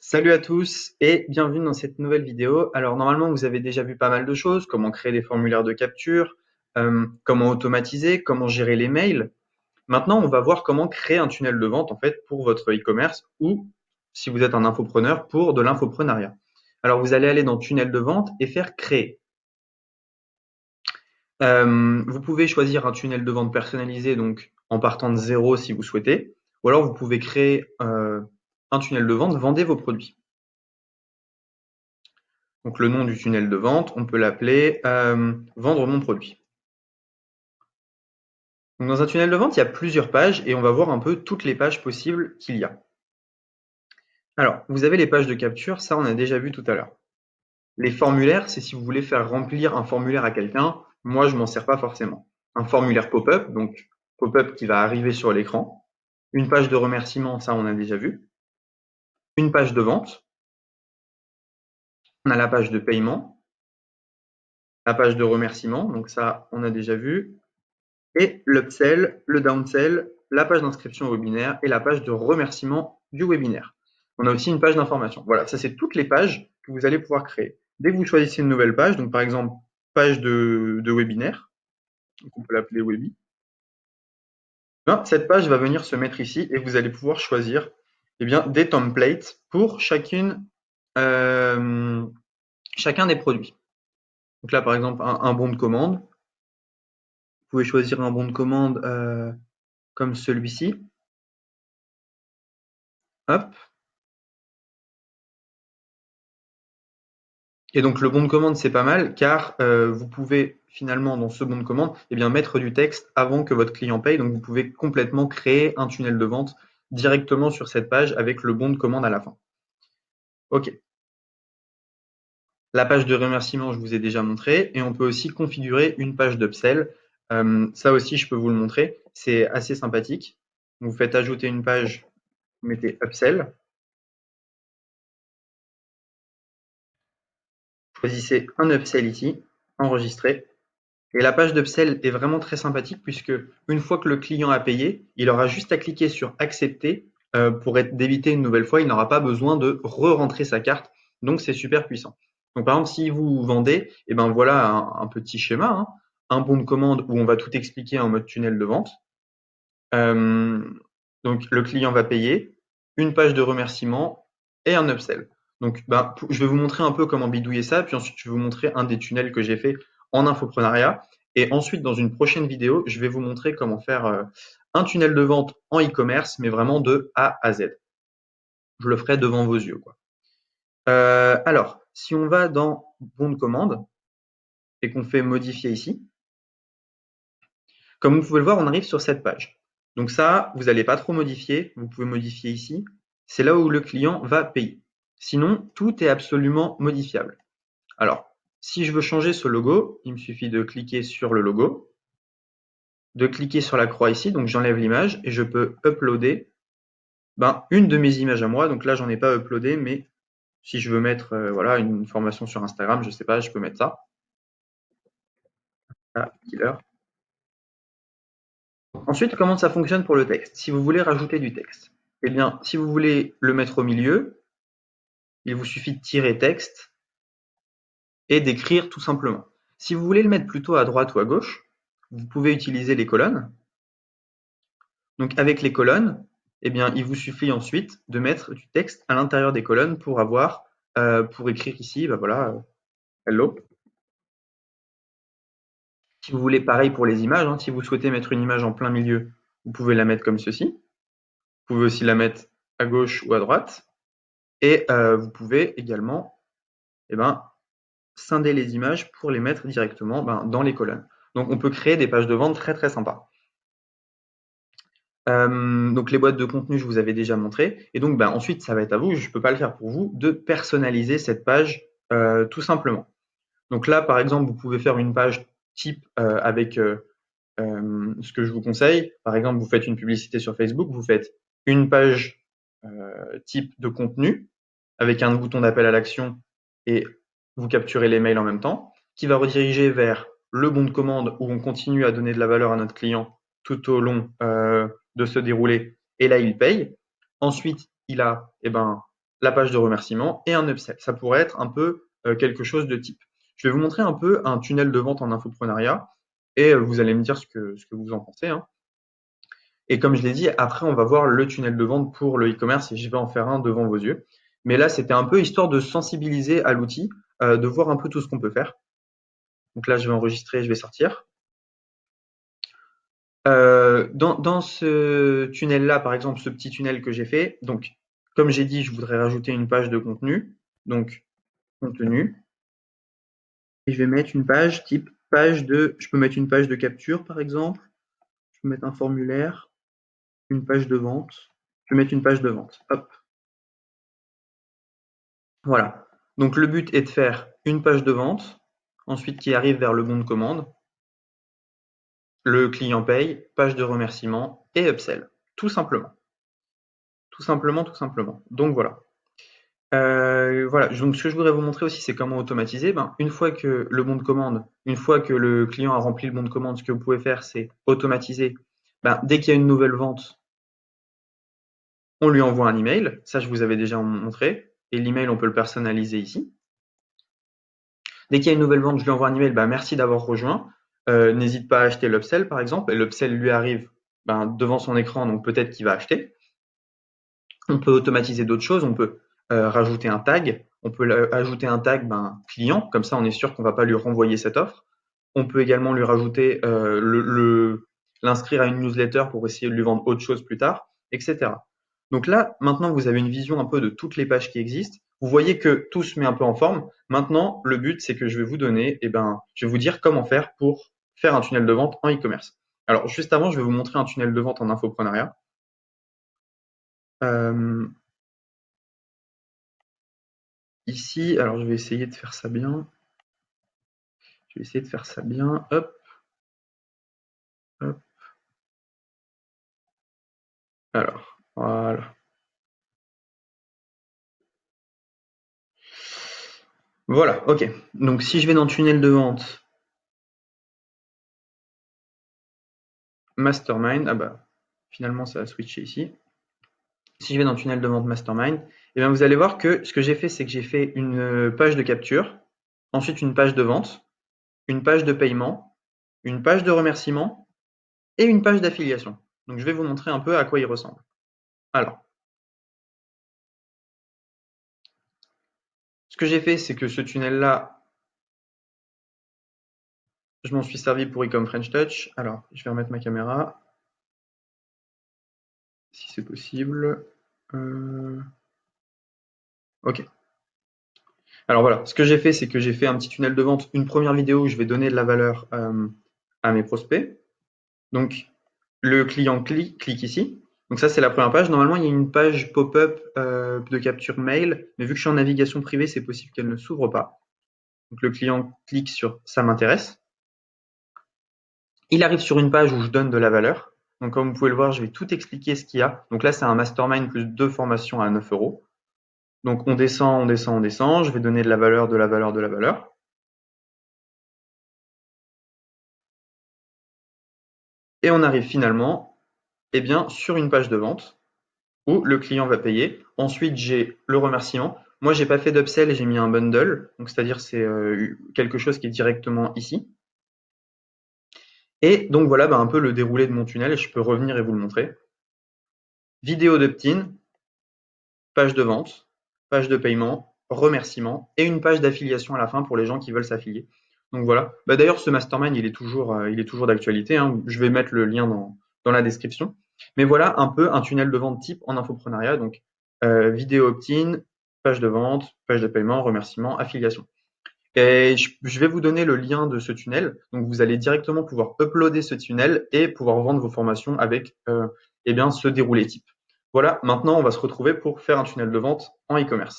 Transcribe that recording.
Salut à tous et bienvenue dans cette nouvelle vidéo. Alors normalement vous avez déjà vu pas mal de choses, comment créer des formulaires de capture, comment automatiser, comment gérer les mails. Maintenant on va voir comment créer un tunnel de vente en fait pour votre e-commerce ou si vous êtes un infopreneur pour de l'infoprenariat. Alors vous allez aller dans tunnel de vente et faire créer. Vous pouvez choisir un tunnel de vente personnalisé donc en partant de zéro si vous souhaitez, ou alors vous pouvez créer un tunnel de vente, vendez vos produits. Donc le nom du tunnel de vente, on peut l'appeler vendre mon produit. Donc dans un tunnel de vente, il y a plusieurs pages et on va voir un peu toutes les pages possibles qu'il y a. Alors, vous avez les pages de capture, ça on a déjà vu tout à l'heure. Les formulaires, c'est si vous voulez faire remplir un formulaire à quelqu'un. Moi, je m'en sers pas forcément. Un formulaire pop-up, donc pop-up qui va arriver sur l'écran. Une page de remerciement, ça on a déjà vu. Une page de vente. On a la page de paiement, la page de remerciement, donc ça on a déjà vu. Et l'upsell, le downsell, la page d'inscription au webinaire et la page de remerciement du webinaire. On a aussi une page d'information. Voilà, ça c'est toutes les pages que vous allez pouvoir créer. Dès que vous choisissez une nouvelle page, donc par exemple page de webinaire, donc on peut l'appeler Webi, ben, cette page va venir se mettre ici et vous allez pouvoir choisir eh bien, des templates pour chacun des produits. Donc là par exemple un bon de commande. Vous pouvez choisir un bon de commande comme celui-ci. Hop. Et donc le bon de commande, c'est pas mal car vous pouvez finalement dans ce bon de commande eh bien, mettre du texte avant que votre client paye. Donc vous pouvez complètement créer un tunnel de vente directement sur cette page avec le bon de commande à la fin. OK. La page de remerciement, je vous ai déjà montré et on peut aussi configurer une page d'upsell. Ça aussi, je peux vous le montrer. C'est assez sympathique. Vous faites ajouter une page, vous mettez upsell. Choisissez un upsell ici, enregistrez. Et la page d'upsell est vraiment très sympathique puisque une fois que le client a payé, il aura juste à cliquer sur accepter pour être débité une nouvelle fois. Il n'aura pas besoin de re-rentrer sa carte. Donc c'est super puissant. Donc par exemple, si vous vendez, et ben voilà un petit schéma, hein, un bon de commande où on va tout expliquer en mode tunnel de vente. Euh, donc le client va payer, une page de remerciement et un upsell. Donc ben, je vais vous montrer un peu comment bidouiller ça, puis ensuite je vais vous montrer un des tunnels que j'ai fait en infoprenariat. Et ensuite, dans une prochaine vidéo, je vais vous montrer comment faire un tunnel de vente en e-commerce, mais vraiment de A à Z. Je le ferai devant vos yeux, quoi. Alors, si on va dans bon de commande et qu'on fait modifier ici, comme vous pouvez le voir, on arrive sur cette page. Donc ça, vous n'allez pas trop modifier. Vous pouvez modifier ici. C'est là où le client va payer. Sinon, tout est absolument modifiable. Alors, si je veux changer ce logo, il me suffit de cliquer sur le logo, de cliquer sur la croix ici, donc j'enlève l'image et je peux uploader une de mes images à moi. Donc là, j'en ai pas uploadé, mais si je veux mettre voilà, une formation sur Instagram, je sais pas, je peux mettre ça. Ah, killer. Ensuite, comment ça fonctionne pour le texte? Si vous voulez rajouter du texte, eh bien, si vous voulez le mettre au milieu, il vous suffit de tirer texte et d'écrire tout simplement. Si vous voulez le mettre plutôt à droite ou à gauche, vous pouvez utiliser les colonnes. Donc avec les colonnes, eh bien, il vous suffit ensuite de mettre du texte à l'intérieur des colonnes pour avoir, pour écrire ici, voilà, hello. Si vous voulez pareil pour les images, hein, si vous souhaitez mettre une image en plein milieu, vous pouvez la mettre comme ceci. Vous pouvez aussi la mettre à gauche ou à droite. Et vous pouvez également eh ben, scinder les images pour les mettre directement dans les colonnes. Donc on peut créer des pages de vente très très sympas. Donc les boîtes de contenu, je vous avais déjà montré. Et donc ensuite, ça va être à vous, je ne peux pas le faire pour vous, de personnaliser cette page tout simplement. Donc là, par exemple, vous pouvez faire une page type avec ce que je vous conseille. Par exemple, vous faites une publicité sur Facebook, vous faites une page type de contenu avec un bouton d'appel à l'action et vous capturez les mails en même temps, qui va rediriger vers le bon de commande où on continue à donner de la valeur à notre client tout au long de se dérouler. Et là, il paye. Ensuite, il a la page de remerciement et un upsell. Ça pourrait être un peu quelque chose de type. Je vais vous montrer un peu un tunnel de vente en infoprenariat et vous allez me dire ce que vous en pensez, hein. Et comme je l'ai dit, après, on va voir le tunnel de vente pour le e-commerce et je vais en faire un devant vos yeux. Mais là, c'était un peu histoire de sensibiliser à l'outil, de voir un peu tout ce qu'on peut faire. Donc là, je vais enregistrer, je vais sortir. Dans ce tunnel-là, par exemple, ce petit tunnel que j'ai fait, donc, comme j'ai dit, je voudrais rajouter une page de contenu. Donc, contenu. Et je vais mettre une page type je peux mettre une page de capture, par exemple. Je peux mettre un formulaire, une page de vente. Je vais mettre une page de vente. Hop. Voilà. Donc, le but est de faire une page de vente, ensuite qui arrive vers le bon de commande. Le client paye, page de remerciement et upsell. Tout simplement. Tout simplement, tout simplement. Donc, voilà. Voilà, donc ce que je voudrais vous montrer aussi, c'est comment automatiser. Une fois que le bon de commande, une fois que le client a rempli le bon de commande, ce que vous pouvez faire, c'est automatiser. Dès qu'il y a une nouvelle vente, on lui envoie un email. Ça, je vous avais déjà montré. Et l'email, on peut le personnaliser ici. Dès qu'il y a une nouvelle vente, je lui envoie un email. Merci d'avoir rejoint. N'hésite pas à acheter l'upsell, par exemple. Et l'upsell lui arrive devant son écran, donc peut-être qu'il va acheter. On peut automatiser d'autres choses. On peut rajouter un tag. On peut ajouter un tag client, comme ça on est sûr qu'on ne va pas lui renvoyer cette offre. On peut également lui rajouter l'inscrire à une newsletter pour essayer de lui vendre autre chose plus tard, etc. Donc là, maintenant vous avez une vision un peu de toutes les pages qui existent. Vous voyez que tout se met un peu en forme. Maintenant, le but, c'est que je vais vous donner, je vais vous dire comment faire pour faire un tunnel de vente en e-commerce. Alors, juste avant, je vais vous montrer un tunnel de vente en infoprenariat. Ici, alors je vais essayer de faire ça bien. Je vais essayer de faire ça bien. Hop. Hop. Alors, voilà. Voilà, ok. Donc si je vais dans tunnel de vente, Mastermind, finalement ça a switché ici. Si je vais dans tunnel de vente Mastermind, vous allez voir que ce que j'ai fait, c'est que j'ai fait une page de capture, ensuite une page de vente, une page de paiement, une page de remerciement et une page d'affiliation. Donc je vais vous montrer un peu à quoi il ressemble. Alors, ce que j'ai fait, c'est que ce tunnel-là, je m'en suis servi pour Ecom French Touch. Alors, je vais remettre ma caméra, si c'est possible. Ok. Alors voilà, ce que j'ai fait, c'est que j'ai fait un petit tunnel de vente, une première vidéo où je vais donner de la valeur à mes prospects. Donc, le client clique ici. Donc ça, c'est la première page. Normalement, il y a une page pop-up de capture mail, mais vu que je suis en navigation privée, c'est possible qu'elle ne s'ouvre pas. Donc le client clique sur « ça m'intéresse ». Il arrive sur une page où je donne de la valeur. Donc comme vous pouvez le voir, je vais tout expliquer ce qu'il y a. Donc là, c'est un mastermind plus 2 formations à 9 €. Donc on descend, on descend, on descend. Je vais donner de la valeur, de la valeur, de la valeur. Et on arrive finalement sur une page de vente où le client va payer. Ensuite, j'ai le remerciement. Moi, j'ai pas fait d'upsell et j'ai mis un bundle. Donc, c'est-à-dire c'est quelque chose qui est directement ici. Et donc voilà un peu le déroulé de mon tunnel. Je peux revenir et vous le montrer. Vidéo d'opt-in, page de vente, page de paiement, remerciement et une page d'affiliation à la fin pour les gens qui veulent s'affilier. Donc voilà. D'ailleurs, ce mastermind, il est toujours d'actualité, hein. Je vais mettre le lien dans la description. Mais voilà un peu un tunnel de vente type en infoprenariat. Donc, vidéo opt-in, page de vente, page de paiement, remerciement, affiliation. Et je vais vous donner le lien de ce tunnel. Donc, vous allez directement pouvoir uploader ce tunnel et pouvoir vendre vos formations avec ce déroulé type. Voilà, maintenant, on va se retrouver pour faire un tunnel de vente en e-commerce.